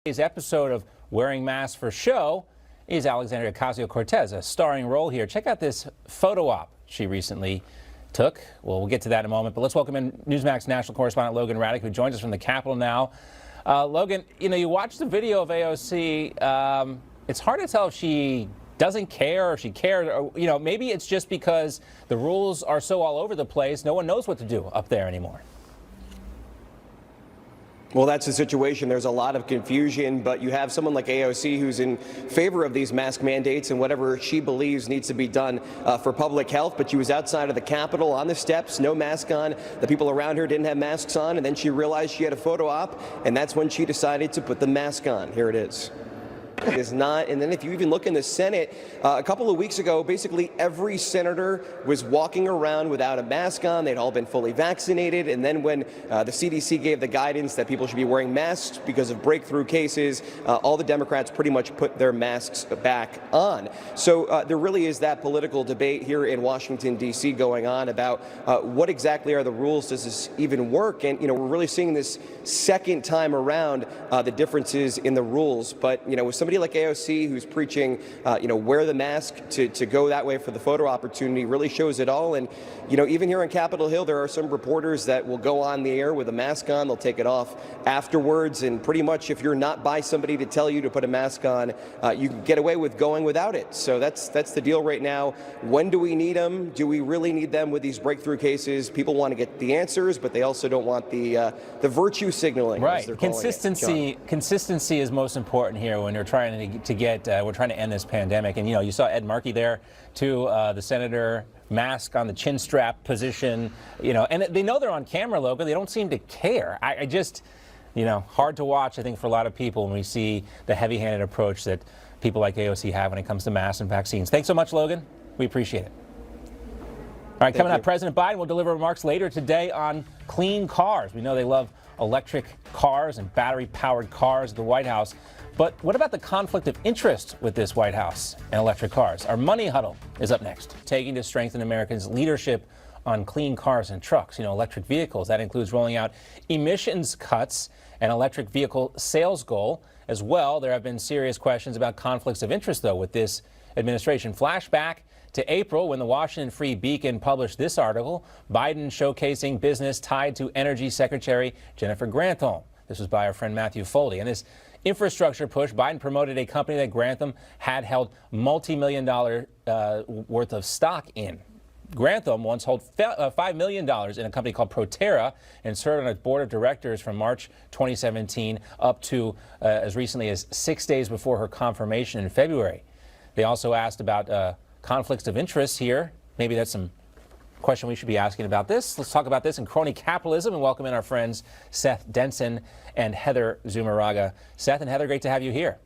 Today's episode of Wearing Masks for Show is Alexandria Ocasio-Cortez, a starring role here. Check out this photo op she recently took. Well, we'll get to that in a moment, but let's welcome in Newsmax national correspondent Logan Raddick, who joins us from the Capitol now. Logan, you watch the video of AOC. It's hard to tell if she doesn't care or she cares, or, maybe it's just because the rules are so all over the place, no one knows what to do up there anymore. Well, that's the situation. There's a lot of confusion, but you have someone like AOC who's in favor of these mask mandates and whatever she believes needs to be done for public health. But she was outside of the Capitol on the steps, no mask on. The people around her didn't have masks on, and then she realized she had a photo op, and that's when she decided to put the mask on. Here it is. It is not. And then if you even look in the Senate, a couple of weeks ago, basically every senator was walking around without a mask on. They'd all been fully vaccinated. And then when the CDC gave the guidance that people should be wearing masks because of breakthrough cases, all the Democrats pretty much put their masks back on. So there really is that political debate here in Washington, D.C. going on about what exactly are the rules? Does this even work? And, we're really seeing this second time around the differences in the rules. But, with somebody like AOC who's preaching, wear the mask to go that way for the photo opportunity really shows it all. And, even here on Capitol Hill, there are some reporters that will go on the air with a mask on. They'll take it off afterwards. And pretty much if you're not by somebody to tell you to put a mask on, you can get away with going without it. So that's the deal right now. When do we need them? Do we really need them with these breakthrough cases? People want to get the answers, but they also don't want the virtue signaling. Right. Consistency is most important here when you're trying we're trying to end this pandemic. And you saw Ed Markey there too, the senator, mask on the chin strap position, and they know they're on camera, Logan. They don't seem to care. I just, hard to watch, I think, for a lot of people when we see the heavy-handed approach that people like AOC have when it comes to masks and vaccines. Thanks so much, Logan. We appreciate it. All right, coming up, President Biden will deliver remarks later today on clean cars. We know they love electric cars and battery-powered cars at the White House. But what about the conflict of interest with this White House and electric cars? Our Money Huddle is up next. Taking to strengthen Americans' leadership on clean cars and trucks, electric vehicles. That includes rolling out emissions cuts and electric vehicle sales goal as well. There have been serious questions about conflicts of interest, though, with this administration. Flashback to April when the Washington Free Beacon published this article, Biden showcasing business tied to Energy Secretary Jennifer Granholm. This was by our friend Matthew Foldy. And this infrastructure push, Biden promoted a company that Granholm had held multi-million-dollar worth of stock in. Granholm once held $5 million in a company called Proterra and served on its board of directors from March 2017 up to as recently as 6 days before her confirmation in February. They also asked about conflicts of interest here. Maybe that's some question we should be asking about this. Let's talk about this in crony capitalism and welcome in our friends Seth Denson and Heather Zumaraga. Seth and Heather, great to have you here.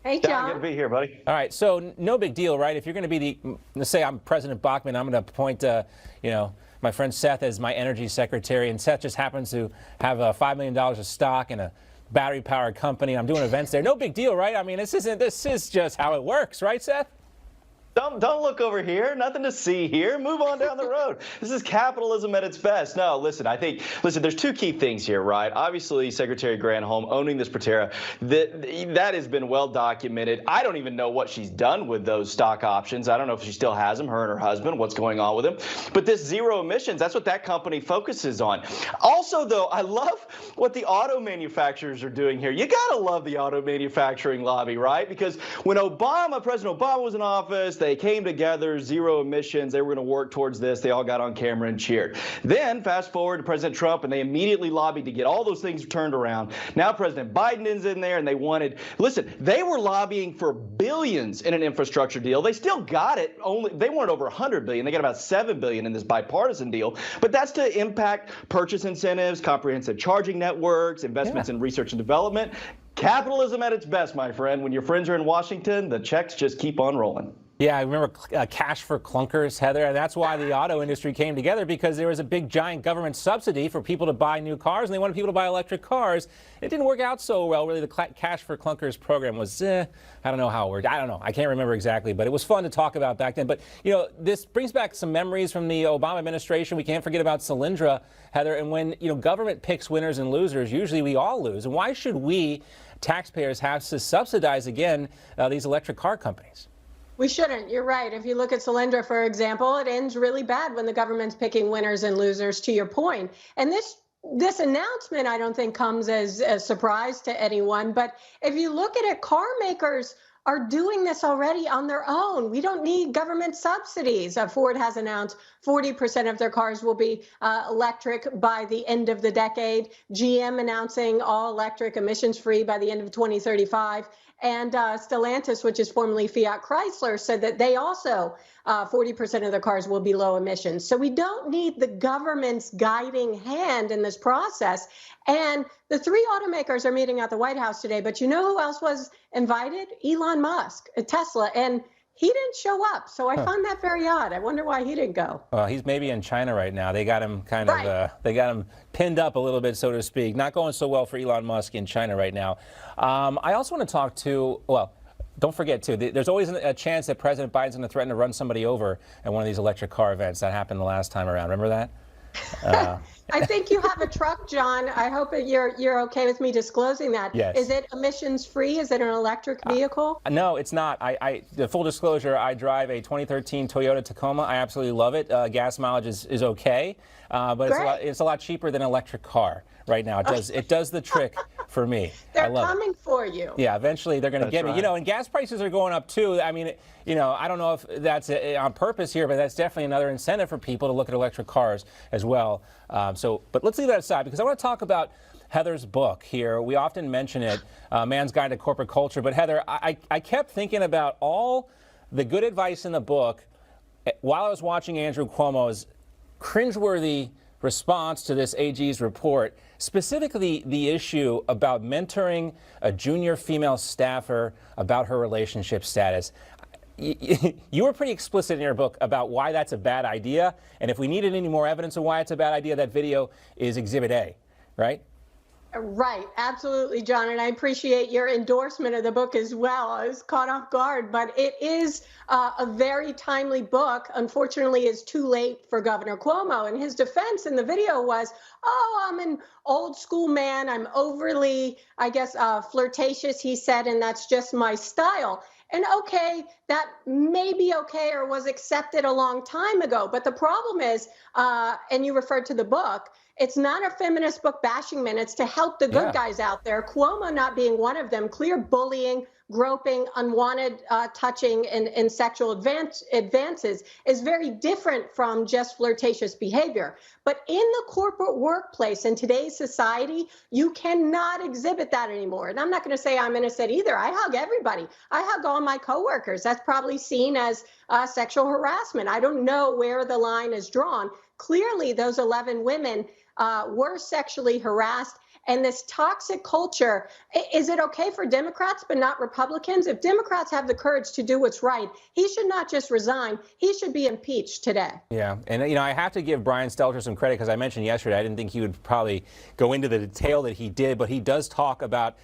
Hey, John. Yeah, good to be here, buddy. All right, so no big deal, right? If you're going to be let's say I'm President Bachmann, I'm going to appoint, my friend Seth as my energy secretary, and Seth just happens to have $5 million of stock in a battery-powered company. I'm doing events there. No big deal, right? I mean, this is just how it works, right, Seth? Don't look over here. Nothing to see here. Move on down the road. This is capitalism at its best. No, listen, there's two key things here, right? Obviously, Secretary Granholm owning this Proterra, that has been well documented. I don't even know what she's done with those stock options. I don't know if she still has them, her and her husband, what's going on with them. But this zero emissions, that's what that company focuses on. Also, though, I love what the auto manufacturers are doing here. You got to love the auto manufacturing lobby, right? Because when President Obama was in office, they came together, zero emissions. They were going to work towards this. They all got on camera and cheered. Then fast forward to President Trump, and they immediately lobbied to get all those things turned around. Now President Biden is in there, and they were lobbying for billions in an infrastructure deal. They still got it. They weren't over 100 billion. They got about 7 billion in this bipartisan deal. But that's to impact purchase incentives, comprehensive charging networks, investments in research and development. Capitalism at its best, my friend. When your friends are in Washington, the checks just keep on rolling. Yeah, I remember cash for clunkers, Heather, and that's why the auto industry came together, because there was a big giant government subsidy for people to buy new cars, and they wanted people to buy electric cars. It didn't work out so well, really. The cash for clunkers program was, I don't know how it worked. I don't know. I can't remember exactly, but it was fun to talk about back then. But, you know, this brings back some memories from the Obama administration. We can't forget about Solyndra, Heather, and when, you know, government picks winners and losers, usually we all lose. And why should we, taxpayers, have to subsidize, again, these electric car companies? We shouldn't. You're right. If you look at Solyndra, for example, it ends really bad when the government's picking winners and losers, to your point. And this announcement, I don't think, comes as a surprise to anyone. But if you look at it, car makers are doing this already on their own. We don't need government subsidies. Ford has announced 40% of their cars will be electric by the end of the decade. GM announcing all electric, emissions free by the end of 2035. And Stellantis, which is formerly Fiat Chrysler, said that they also 40% of their cars will be low emissions. So we don't need the government's guiding hand in this process. And the three automakers are meeting at the White House today. But you know who else was invited? Elon Musk, Tesla. And he didn't show up. So I find that very odd. I wonder why he didn't go. Well, he's maybe in China right now. They got him kind of, they got him pinned up a little bit, so to speak. Not going so well for Elon Musk in China right now. I also want to talk to, well, don't forget, too, there's always a chance that President Biden's going to threaten to run somebody over at one of these electric car events. That happened the last time around. Remember that? I think you have a truck, John. I hope that you're okay with me disclosing that. Yes. Is it emissions free? Is it an electric vehicle? No, it's not. The full disclosure, I drive a 2013 Toyota Tacoma. I absolutely love it. Gas mileage is okay, but it's a lot cheaper than an electric car right now. It does the trick for me. They're coming for you. Yeah, eventually they're going to get me. You know, and gas prices are going up too. I mean, you know, I don't know if that's on purpose here, but that's definitely another incentive for people to look at electric cars as well. But let's leave that aside, because I want to talk about Heather's book here. We often mention it, Man's Guide to Corporate Culture. But Heather, I kept thinking about all the good advice in the book while I was watching Andrew Cuomo's cringeworthy response to this AG's report, specifically the issue about mentoring a junior female staffer about her relationship status. You were pretty explicit in your book about why that's a bad idea, and if we needed any more evidence of why it's a bad idea, that video is Exhibit A, right? Right, absolutely, John, and I appreciate your endorsement of the book as well. I was caught off guard, but it is a very timely book. Unfortunately, it's too late for Governor Cuomo, and his defense in the video was, oh, I'm an old school man, I'm overly, I guess, flirtatious, he said, and that's just my style. And okay, that may be okay or was accepted a long time ago. But the problem is, and you referred to the book, it's not a feminist book bashing minutes to help the good guys out there. Cuomo not being one of them, clear bullying, groping, unwanted touching, and sexual advances is very different from just flirtatious behavior. But in the corporate workplace in today's society, you cannot exhibit that anymore. And I'm not going to say I'm innocent either. I hug everybody. I hug all my coworkers. That's probably seen as sexual harassment. I don't know where the line is drawn. Clearly, those 11 women were sexually harassed. And this toxic culture, is it okay for Democrats but not Republicans? If Democrats have the courage to do what's right, he should not just resign. He should be impeached today. Yeah, and you know, I have to give Brian Stelter some credit, because I mentioned yesterday I didn't think he would probably go into the detail that he did, but he does talk about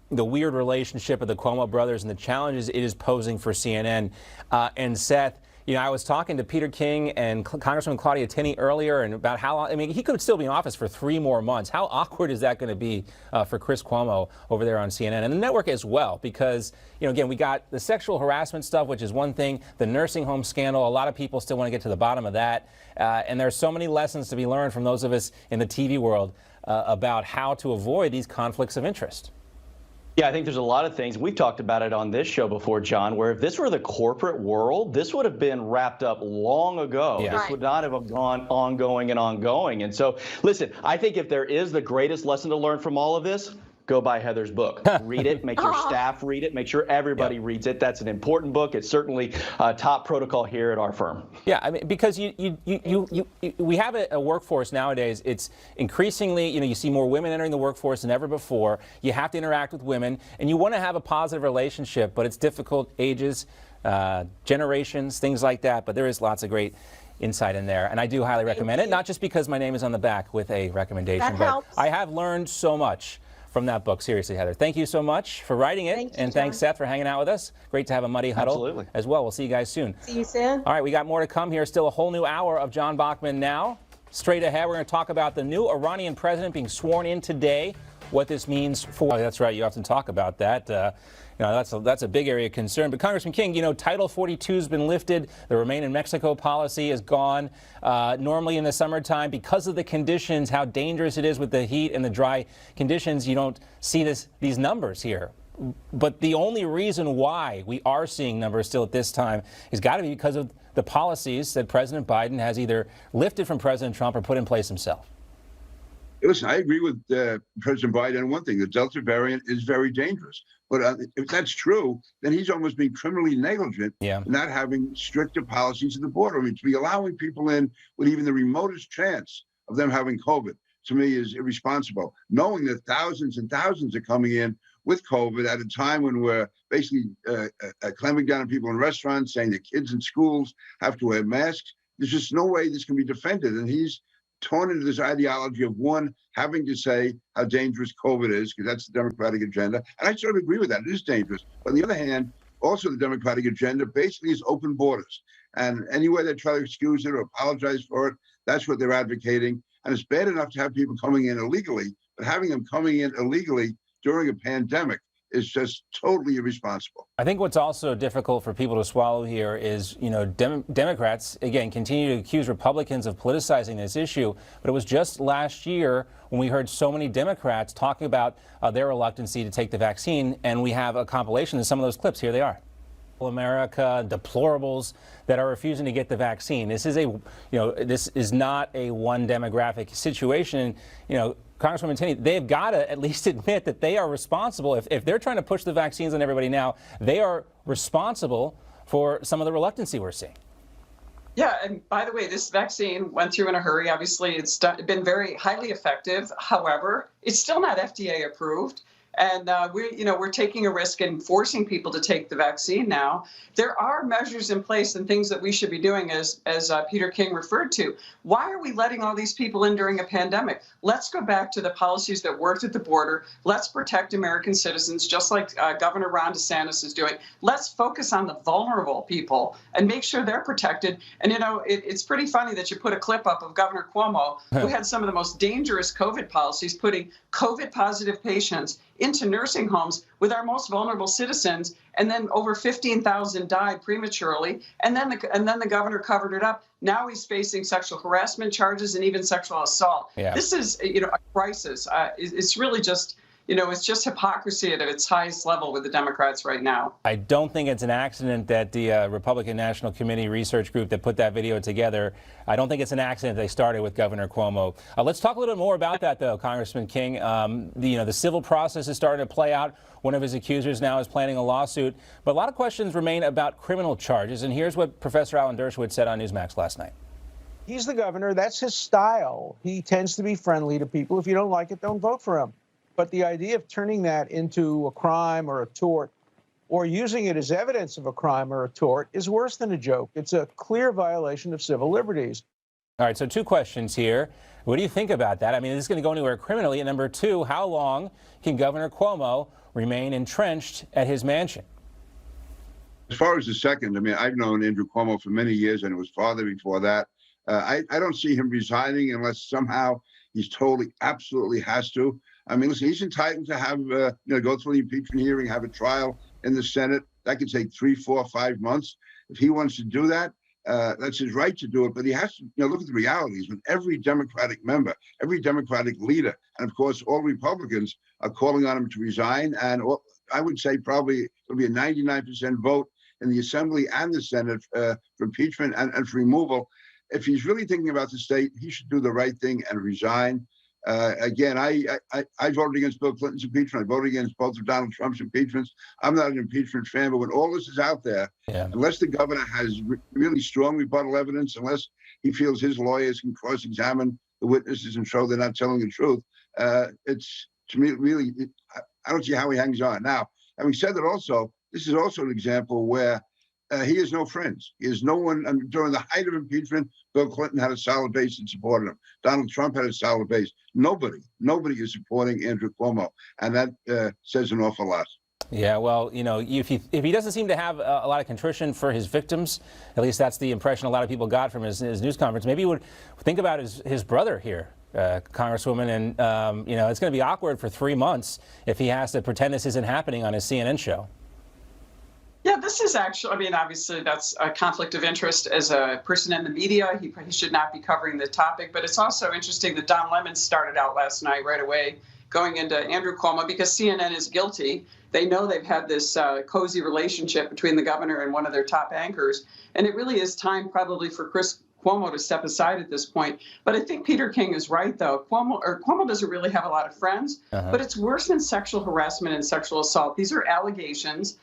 the weird relationship of the Cuomo brothers and the challenges it is posing for CNN. And Seth, you know, I was talking to Peter King and Congresswoman Claudia Tenney earlier, and about how, I mean, he could still be in office for 3 more months. How awkward is that going to be for Chris Cuomo over there on CNN and the network as well? Because, you know, again, we got the sexual harassment stuff, which is one thing, the nursing home scandal. A lot of people still want to get to the bottom of that. And there's so many lessons to be learned from those of us in the TV world about how to avoid these conflicts of interest. Yeah, I think there's a lot of things. We've talked about it on this show before, John, where if this were the corporate world, this would have been wrapped up long ago. Yeah. This would not have gone ongoing and ongoing. And so, listen, I think if there is the greatest lesson to learn from all of this, go buy Heather's book. Read it. Make your staff read it. Make sure everybody reads it. That's an important book. It's certainly top protocol here at our firm. Yeah, I mean, because we have a workforce nowadays. It's increasingly, you know, you see more women entering the workforce than ever before. You have to interact with women, and you want to have a positive relationship, but it's difficult. Ages, generations, things like that. But there is lots of great insight in there, and I do highly recommend it, not just because my name is on the back with a recommendation, That but helps. I have learned so much from that book. Seriously, Heather, thank you so much for writing it. Thank you, and thanks, John. Seth, for hanging out with us. Great to have a Muddy Huddle Absolutely. as well. We'll see you guys soon. See you soon. All right, we got more to come here. Still a whole new hour of John Bachman now. Straight ahead, we're going to talk about the new Iranian president being sworn in today, what this means for... Oh, that's right, you often talk about that. That's a big area of concern. But Congressman King, Title 42 has been lifted. The Remain in Mexico policy is gone. Normally in the summertime, because of the conditions, how dangerous it is with the heat and the dry conditions, you don't see these numbers here. But the only reason why we are seeing numbers still at this time has got to be because of the policies that President Biden has either lifted from President Trump or put in place himself. Listen, I agree with President Biden on one thing. The Delta variant is very dangerous. But if that's true, then he's almost being criminally negligent in not having stricter policies at the border. I mean, to be allowing people in with even the remotest chance of them having COVID, to me, is irresponsible. Knowing that thousands and thousands are coming in with COVID at a time when we're basically clamping down on people in restaurants, saying that kids in schools have to wear masks. There's just no way this can be defended. And he's torn into this ideology of one having to say how dangerous COVID is, because that's the Democratic agenda. And I sort of agree with that. It is dangerous. But on the other hand, also the Democratic agenda basically is open borders. And any way they try to excuse it or apologize for it, that's what they're advocating. And it's bad enough to have people coming in illegally, but having them coming in illegally during a pandemic is just totally irresponsible. I think what's also difficult for people to swallow here is, Democrats, again, continue to accuse Republicans of politicizing this issue. But it was just last year when we heard so many Democrats talking about their reluctancy to take the vaccine. And we have a compilation of some of those clips. Here they are. America, deplorables that are refusing to get the vaccine. This is this is not a one demographic situation. Congresswoman Tenney, they've got to at least admit that they are responsible. If they're trying to push the vaccines on everybody now, they are responsible for some of the reluctancy we're seeing. Yeah, and by the way, this vaccine went through in a hurry. Obviously, it's been very highly effective. However, it's still not FDA approved. And we're taking a risk in forcing people to take the vaccine now. There are measures in place and things that we should be doing, as Peter King referred to. Why are we letting all these people in during a pandemic? Let's go back to the policies that worked at the border. Let's protect American citizens, just like Governor Ron DeSantis is doing. Let's focus on the vulnerable people and make sure they're protected. And, it's pretty funny that you put a clip up of Governor Cuomo, who had some of the most dangerous COVID policies, putting COVID-positive patients into nursing homes with our most vulnerable citizens, and then over 15,000 died prematurely, and then the governor covered it up. Now he's facing sexual harassment charges and even sexual assault. Yeah. This is a crisis. It's really just it's just hypocrisy at its highest level with the Democrats right now. I don't think it's an accident that the Republican National Committee research group that put that video together, I don't think it's an accident they started with Governor Cuomo. Let's talk a little bit more about that, though, Congressman King. The civil process is starting to play out. One of his accusers now is planning a lawsuit. But a lot of questions remain about criminal charges. And here's what Professor Alan Dershowitz said on Newsmax last night. He's the governor. That's his style. He tends to be friendly to people. If you don't like it, don't vote for him. But the idea of turning that into a crime or a tort, or using it as evidence of a crime or a tort, is worse than a joke. It's a clear violation of civil liberties. All right, so two questions here. What do you think about that? I mean, is this going to go anywhere criminally? And number two, how long can Governor Cuomo remain entrenched at his mansion? As far as the second, I mean, I've known Andrew Cuomo for many years, and it was father before that. I don't see him resigning unless somehow he's totally, absolutely has to. I mean, listen, he's entitled to have, go through the impeachment hearing, have a trial in the Senate. That could take 3, 4, 5 months. If he wants to do that, that's his right to do it. But he has to, look at the realities. When every Democratic member, every Democratic leader, and of course, all Republicans are calling on him to resign. And I would say probably it'll be a 99% vote in the Assembly and the Senate for impeachment and for removal. If he's really thinking about the state, he should do the right thing and resign. Again, I voted against Bill Clinton's impeachment. I voted against both of Donald Trump's impeachments. I'm not an impeachment fan, but when all this is out there, unless the governor has really strong rebuttal evidence, unless he feels his lawyers can cross-examine the witnesses and show they're not telling the truth, it's, to me, really, I don't see how he hangs on. Now, having said that also, this is also an example where he has no friends. He has no one. I mean, during the height of impeachment, Bill Clinton had a solid base that supported him. Donald Trump had a solid base. Nobody is supporting Andrew Cuomo, and that says an awful lot. Yeah, well, you know, if he doesn't seem to have a lot of contrition for his victims, at least that's the impression a lot of people got from his news conference, maybe he would think about his brother here, Congresswoman, and, you know, it's going to be awkward for 3 months if he has to pretend this isn't happening on his CNN show. Yeah, this is actually, I mean, obviously that's a conflict of interest as a person in the media. He should not be covering the topic, but it's also interesting that Don Lemon started out last night right away going into Andrew Cuomo because CNN is guilty. They know they've had this cozy relationship between the governor and one of their top anchors. And it really is time probably for Chris Cuomo to step aside at this point. But I think Peter King is right, though. Cuomo doesn't really have a lot of friends, but it's worse than sexual harassment and sexual assault. These are allegations.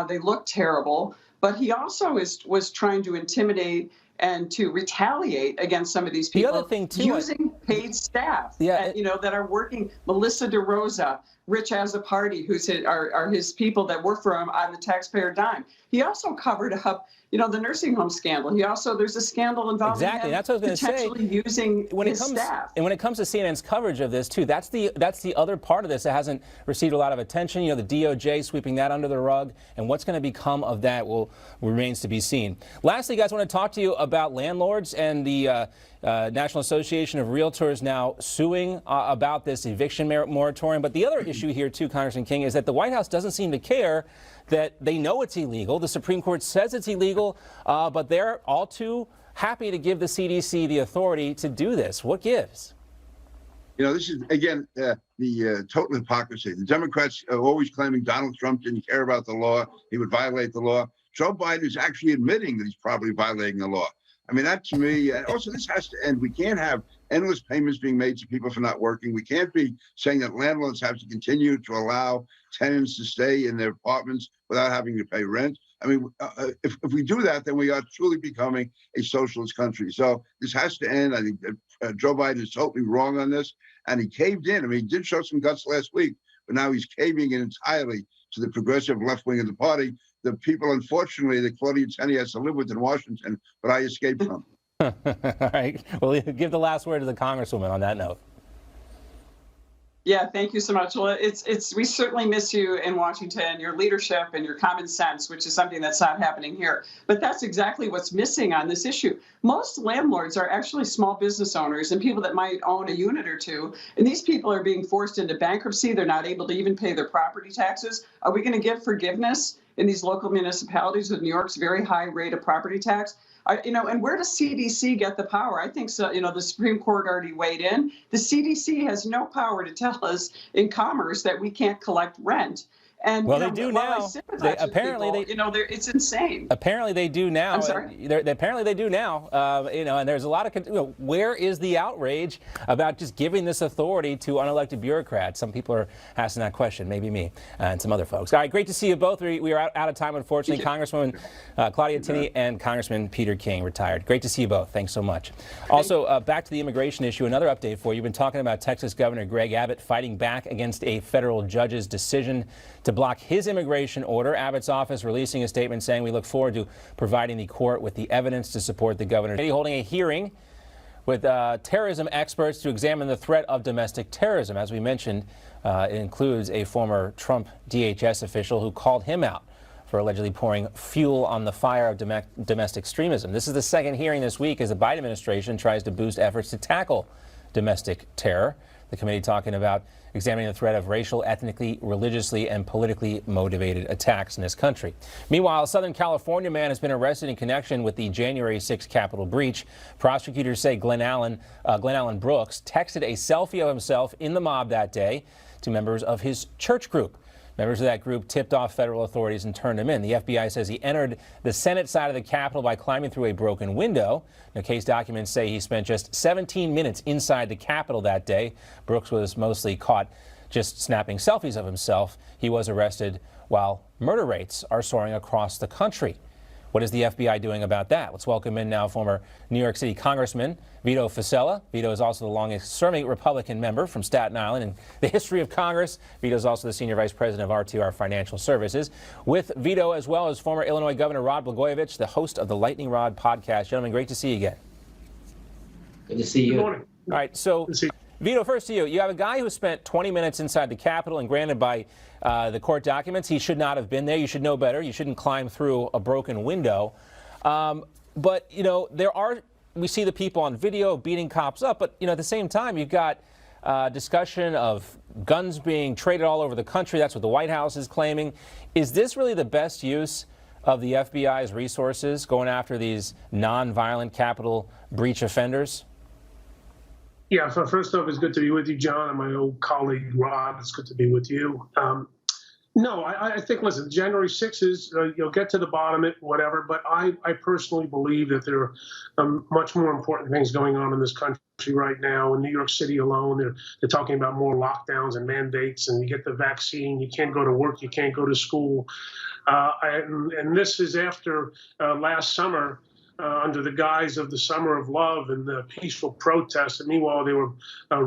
They look terrible. But he also was trying to intimidate and to retaliate against some of these people. The other thing, too, using paid staff, that are working. Melissa DeRosa, Rich Azzopardi, are his people that work for him on the taxpayer dime. He also covered up, the nursing home scandal. There's a scandal involving him that's what I was potentially using his staff. And when it comes to CNN's coverage of this, too, that's the other part of this that hasn't received a lot of attention. The DOJ sweeping that under the rug, and what's going to become of that remains to be seen. Lastly, guys, I want to talk to you about landlords and the National Association of Realtors now suing about this eviction moratorium. But the other issue here, too, Congressman King, is that the White House doesn't seem to care that they know it's illegal. The Supreme Court says it's illegal, but they're all too happy to give the CDC the authority to do this. What gives? This is, again, the total hypocrisy. The Democrats are always claiming Donald Trump didn't care about the law. He would violate the law. Joe Biden is actually admitting that he's probably violating the law. I mean, that to me, and also this has to end. We can't have endless payments being made to people for not working. We can't be saying that landlords have to continue to allow tenants to stay in their apartments without having to pay rent. I mean, if we do that, then we are truly becoming a socialist country. So this has to end. I think Joe Biden is totally wrong on this, and he caved in. I mean, he did show some guts last week, but now he's caving in entirely to the progressive left wing of the party. The people, unfortunately, that Claudia Tenney has to live with in Washington, but I escaped from. All right. Well, give the last word to the Congresswoman on that note. Yeah, thank you so much. Well, we certainly miss you in Washington, your leadership and your common sense, which is something that's not happening here. But that's exactly what's missing on this issue. Most landlords are actually small business owners and people that might own a unit or two. And these people are being forced into bankruptcy. They're not able to even pay their property taxes. Are we going to give forgiveness in these local municipalities with New York's very high rate of property tax? And where does CDC get the power? I think so. The Supreme Court already weighed in. The CDC has no power to tell us in commerce that we can't collect rent. And well, they do now. It's insane. Apparently, they do now. I'm sorry. Apparently, they do now. And there's a lot of. Where is the outrage about just giving this authority to unelected bureaucrats? Some people are asking that question. Maybe me and some other folks. All right, great to see you both. We are out of time, unfortunately. Congresswoman Claudia Tenney and Congressman Peter King retired. Great to see you both. Thanks so much. Also, back to the immigration issue. Another update for you. You've been talking about Texas Governor Greg Abbott fighting back against a federal judge's decision to block his immigration order. Abbott's office releasing a statement saying, "We look forward to providing the court with the evidence to support the governor." Holding a hearing with terrorism experts to examine the threat of domestic terrorism. As we mentioned, it includes a former Trump DHS official who called him out for allegedly pouring fuel on the fire of domestic extremism. This is the second hearing this week as the Biden administration tries to boost efforts to tackle domestic terror. The committee talking about examining the threat of racial, ethnically, religiously, and politically motivated attacks in this country. Meanwhile, a Southern California man has been arrested in connection with the January 6th Capitol breach. Prosecutors say Glenn Allen Brooks texted a selfie of himself in the mob that day to members of his church group. Members of that group tipped off federal authorities and turned him in. The FBI says he entered the Senate side of the Capitol by climbing through a broken window. Now, case documents say he spent just 17 minutes inside the Capitol that day. Brooks was mostly caught just snapping selfies of himself. He was arrested while murder rates are soaring across the country. What is the FBI doing about that? Let's welcome in now former New York City Congressman Vito Fossella. Vito is also the longest-serving Republican member from Staten Island in the history of Congress. Vito is also the Senior Vice President of R2R Financial Services. With Vito, as well as former Illinois Governor Rod Blagojevich, the host of the Lightning Rod podcast. Gentlemen, great to see you again. Good to see you. Good morning. All right, so Vito, first to you. You have a guy who spent 20 minutes inside the Capitol, and granted by the court documents, he should not have been there. You should know better. You shouldn't climb through a broken window. But, you know, we see the people on video beating cops up, but, you know, at the same time, you've got discussion of guns being traded all over the country. That's what the White House is claiming. Is this really the best use of the FBI's resources, going after these non-violent Capitol breach offenders? Yeah, so first off, it's good to be with you, John, and my old colleague, Rod. It's good to be with you. No, I think, listen, January 6th is, you'll get to the bottom of it, whatever, but I personally believe that there are much more important things going on in this country right now. In New York City alone, they're talking about more lockdowns and mandates, and you get the vaccine, you can't go to work, you can't go to school. And this is after last summer, under the guise of the Summer of Love and the peaceful protests. And meanwhile, they were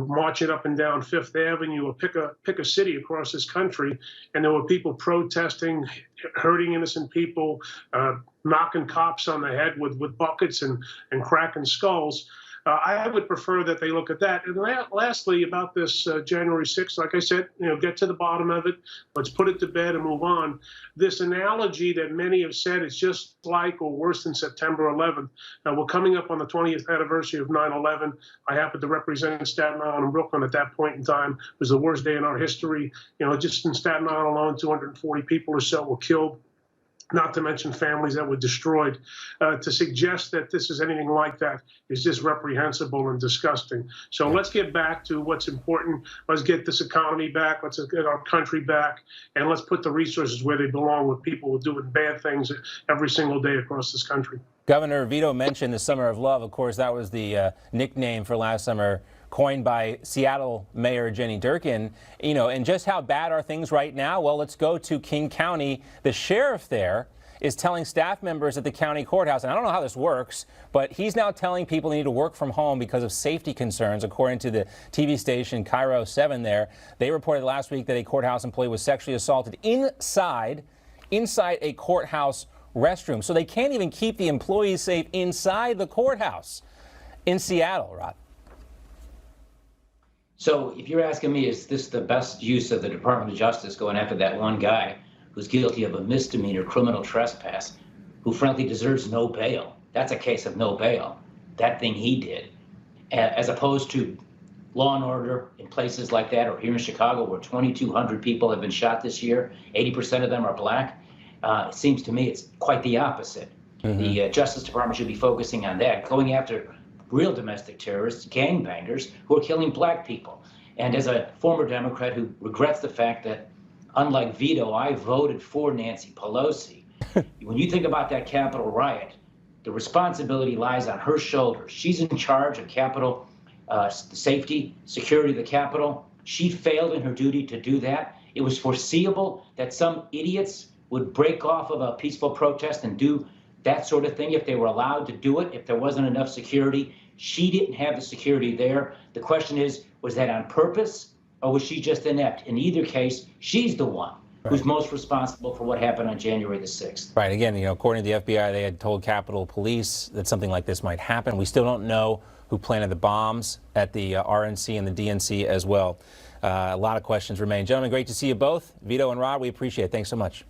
marching up and down Fifth Avenue, or pick a city across this country, and there were people protesting, hurting innocent people, knocking cops on the head with buckets and cracking skulls. I would prefer that they look at that. And lastly, about this January 6th, like I said, you know, get to the bottom of it. Let's put it to bed and move on. This analogy that many have said is just like or worse than September 11th. We're coming up on the 20th anniversary of 9/11. I happened to represent Staten Island and Brooklyn at that point in time. It was the worst day in our history. You know, just in Staten Island alone, 240 people or so were killed, not to mention families that were destroyed. To suggest that this is anything like that is just reprehensible and disgusting. So let's get back to what's important. Let's get this economy back. Let's get our country back. And let's put the resources where they belong, with people who are doing bad things every single day across this country. Governor Vito mentioned the Summer of Love. Of course, that was the nickname for last summer, coined by Seattle Mayor Jenny Durkin. You know, and just how bad are things right now? Well, let's go to King County. The sheriff there is telling staff members at the county courthouse, and I don't know how this works, but he's now telling people they need to work from home because of safety concerns, according to the TV station Cairo 7 there. They reported last week that a courthouse employee was sexually assaulted inside a courthouse restroom. So they can't even keep the employees safe inside the courthouse in Seattle, Rod. So if you're asking me, is this the best use of the Department of Justice going after that one guy who's guilty of a misdemeanor criminal trespass, who frankly deserves no bail? That's a case of no bail, that thing he did, as opposed to law and order in places like that, or here in Chicago where 2,200 people have been shot this year, 80% of them are black. It seems to me it's quite the opposite. The Justice Department should be focusing on that, going after real domestic terrorists, gangbangers who are killing black people. And as a former Democrat who regrets the fact that, unlike Vito, I voted for Nancy Pelosi, when you think about that Capitol riot, the responsibility lies on her shoulders. She's in charge of Capitol safety, security of the Capitol. She failed in her duty to do that. It was foreseeable that some idiots would break off of a peaceful protest and do that sort of thing if they were allowed to do it, if there wasn't enough security. She didn't have the security there. The question is, was that on purpose, or was she just inept? In either case, she's the one who's most responsible for what happened on January the 6th. Right. Again, you know, according to the FBI, they had told Capitol Police that something like this might happen. We still don't know who planted the bombs at the RNC and the DNC as well. A lot of questions remain. Gentlemen, great to see you both. Vito and Rod, we appreciate it. Thanks so much.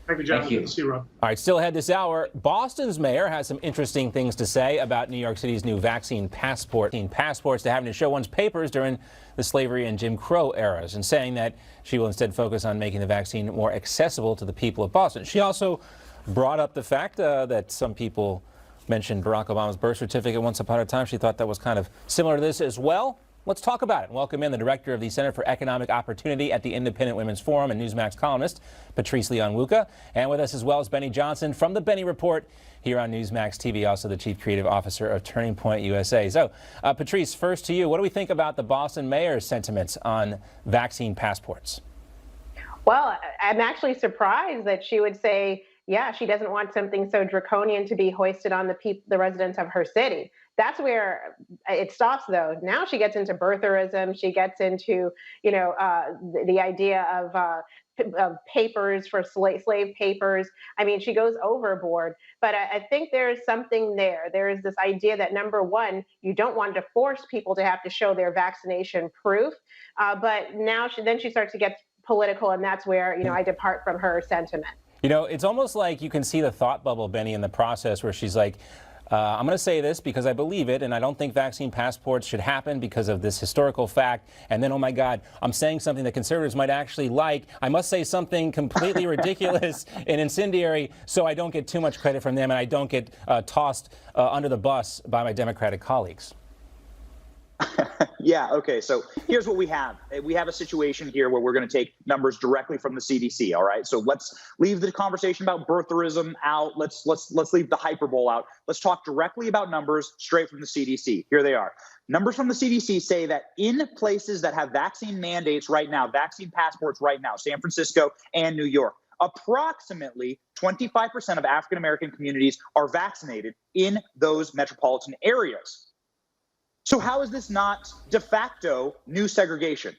Thank you, John. Thank you. Good to see you, Rob. All right, still ahead this hour, Boston's mayor has some interesting things to say about New York City's new vaccine passports to having to show one's papers during the slavery and Jim Crow eras, and saying that she will instead focus on making the vaccine more accessible to the people of Boston. She also brought up the fact that some people mentioned Barack Obama's birth certificate once upon a time. She thought that was kind of similar to this as well. Let's talk about it. Welcome in the director of the Center for Economic Opportunity at the Independent Women's Forum and Newsmax columnist, Patrice Leon-Wuka. And with us as well is Benny Johnson from the Benny Report here on Newsmax TV, also the Chief Creative Officer of Turning Point USA. So, Patrice, first to you. What do we think about the Boston mayor's sentiments on vaccine passports? Well, I'm actually surprised that she would say yeah, she doesn't want something so draconian to be hoisted on the residents of her city. That's where it stops, though. Now she gets into birtherism. She gets into, the idea of papers for slave papers. I mean, she goes overboard. But I think there is something there. There is this idea that, number one, you don't want to force people to have to show their vaccination proof. But now she starts to get political, and that's where I depart from her sentiment. It's almost like you can see the thought bubble, Benny, in the process where she's like, I'm going to say this because I believe it, and I don't think vaccine passports should happen because of this historical fact. And then, oh my God, I'm saying something that conservatives might actually like. I must say something completely ridiculous and incendiary so I don't get too much credit from them and I don't get tossed under the bus by my Democratic colleagues. Yeah, okay, so here's what we have. We have a situation here where we're going to take numbers directly from the CDC, all right? So let's leave the conversation about birtherism out. Let's leave the hyperbole out. Let's talk directly about numbers straight from the CDC. Here they are. Numbers from the CDC say that in places that have vaccine mandates right now, vaccine passports right now, San Francisco and New York, approximately 25% of African-American communities are vaccinated in those metropolitan areas. So how is this not de facto new segregation?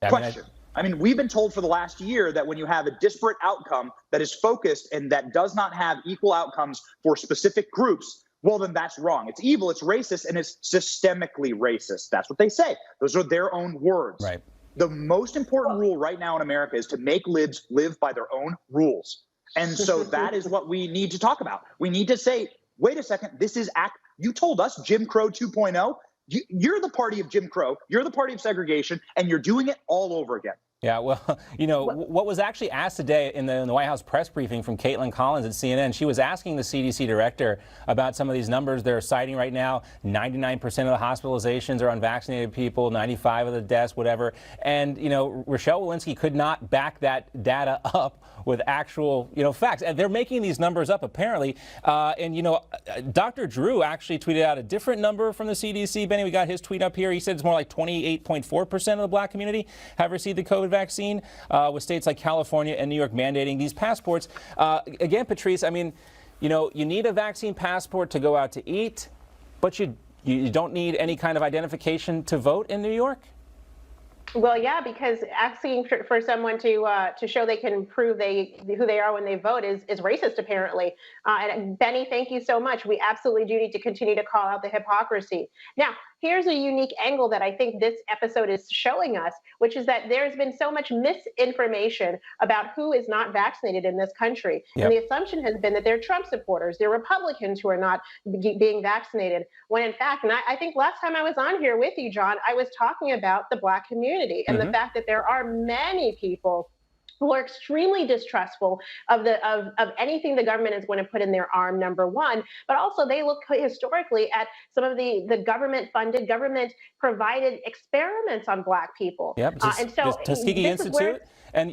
Question. I mean, we've been told for the last year that when you have a disparate outcome that is focused and that does not have equal outcomes for specific groups, well, then that's wrong. It's evil, it's racist, and it's systemically racist. That's what they say. Those are their own words. Right. The most important rule right now in America is to make libs live by their own rules. And so that is what we need to talk about. We need to say, wait a second, you told us Jim Crow 2.0. You're the party of Jim Crow. You're the party of segregation, and you're doing it all over again. Yeah, well, what was actually asked today in the White House press briefing from Caitlin Collins at CNN, she was asking the CDC director about some of these numbers they're citing right now. 99% of the hospitalizations are unvaccinated people, 95 of the deaths, whatever. And, Rochelle Walensky could not back that data up with actual, facts. And they're making these numbers up, apparently. Dr. Drew actually tweeted out a different number from the CDC. Benny, we got his tweet up here. He said it's more like 28.4% of the black community have received the COVID vaccine, with states like California and New York mandating these passports. Again, Patrice, I mean, you need a vaccine passport to go out to eat, but you don't need any kind of identification to vote in New York? Well, yeah, because asking for someone to show they can prove who they are when they vote is racist, apparently. And Benny, thank you so much. We absolutely do need to continue to call out the hypocrisy. Now, here's a unique angle that I think this episode is showing us, which is that there's been so much misinformation about who is not vaccinated in this country. Yep. And the assumption has been that they're Trump supporters, they're Republicans who are not being vaccinated, when in fact, and I think last time I was on here with you, John, I was talking about the Black community and the fact that there are many people who are extremely distrustful of anything the government is going to put in their arm, number one, but also they look historically at some of the government-funded, government-provided experiments on Black people. Yep, and so Tuskegee Institute. And,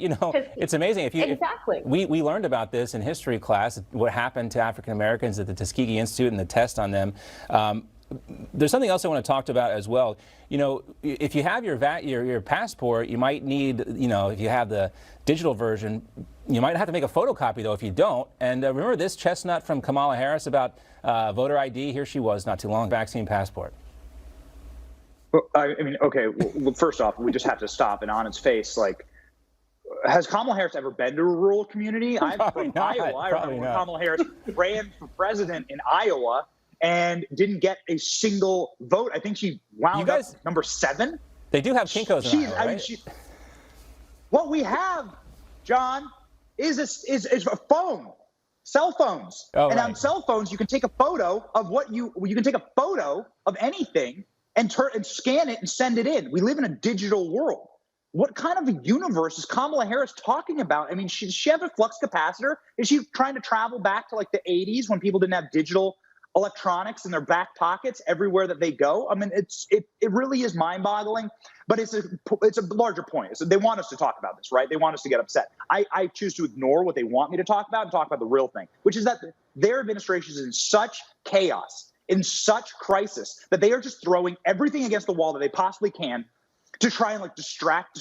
it's amazing. Exactly. We learned about this in history class, what happened to African Americans at the Tuskegee Institute and the test on them. There's something else I want to talk about as well. If you have your passport, you might need, if you have the digital version, you might have to make a photocopy, though, if you don't. And remember this chestnut from Kamala Harris about voter ID? Here she was not too long, vaccine passport. Well, I mean, okay, well, first off, we just have to stop and on its face, has Kamala Harris ever been to a rural community? I'm from Iowa. I remember when Kamala Harris ran for president in Iowa and didn't get a single vote. I think she wound up number 7. They do have Kinkos in Iowa, right? What we have, John, is a phone, cell phones. Oh, and on cell phones, you can take a photo of you can take a photo of anything and scan it and send it in. We live in a digital world. What kind of a universe is Kamala Harris talking about? I mean, does she have a flux capacitor? Is she trying to travel back to the 80s when people didn't have digital electronics in their back pockets everywhere that they go? I mean, it really is mind-boggling, but it's a larger point. So they want us to talk about this, right? They want us to get upset. I choose to ignore what they want me to talk about and talk about the real thing, which is that their administration is in such chaos, in such crisis, that they are just throwing everything against the wall that they possibly can to try and distract.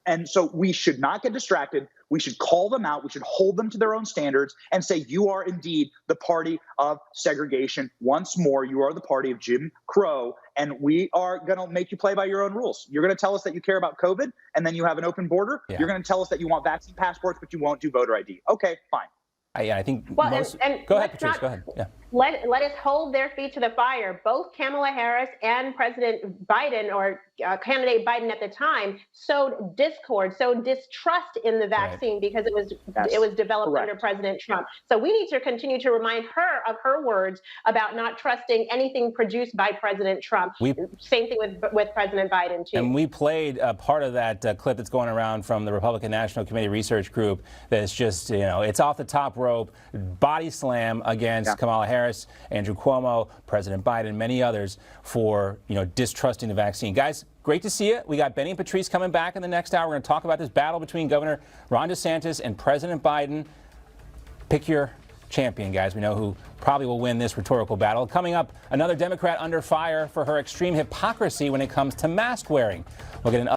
And so we should not get distracted. We should call them out. We should hold them to their own standards and say, you are indeed the party of segregation. Once more, you are the party of Jim Crow, and we are going to make you play by your own rules. You're going to tell us that you care about COVID, and then you have an open border. Yeah. You're going to tell us that you want vaccine passports, but you won't do voter ID. Okay, fine. I think Well, most. and Go ahead, let's Patrice. not- Go ahead. Yeah. Let us hold their feet to the fire. Both Kamala Harris and President Biden, or candidate Biden at the time, sowed discord, sowed distrust in the vaccine because it was developed correct. under President Trump. So we need to continue to remind her of her words about not trusting anything produced by President Trump. Same thing with President Biden too. And we played part of that clip that's going around from the Republican National Committee Research Group. That's just, it's off the top rope, body slam against Kamala Harris, Andrew Cuomo, President Biden, many others for, distrusting the vaccine. Guys, great to see you. We got Benny and Patrice coming back in the next hour. We're going to talk about this battle between Governor Ron DeSantis and President Biden. Pick your champion, guys. We know who probably will win this rhetorical battle. Coming up, another Democrat under fire for her extreme hypocrisy when it comes to mask wearing. We'll get an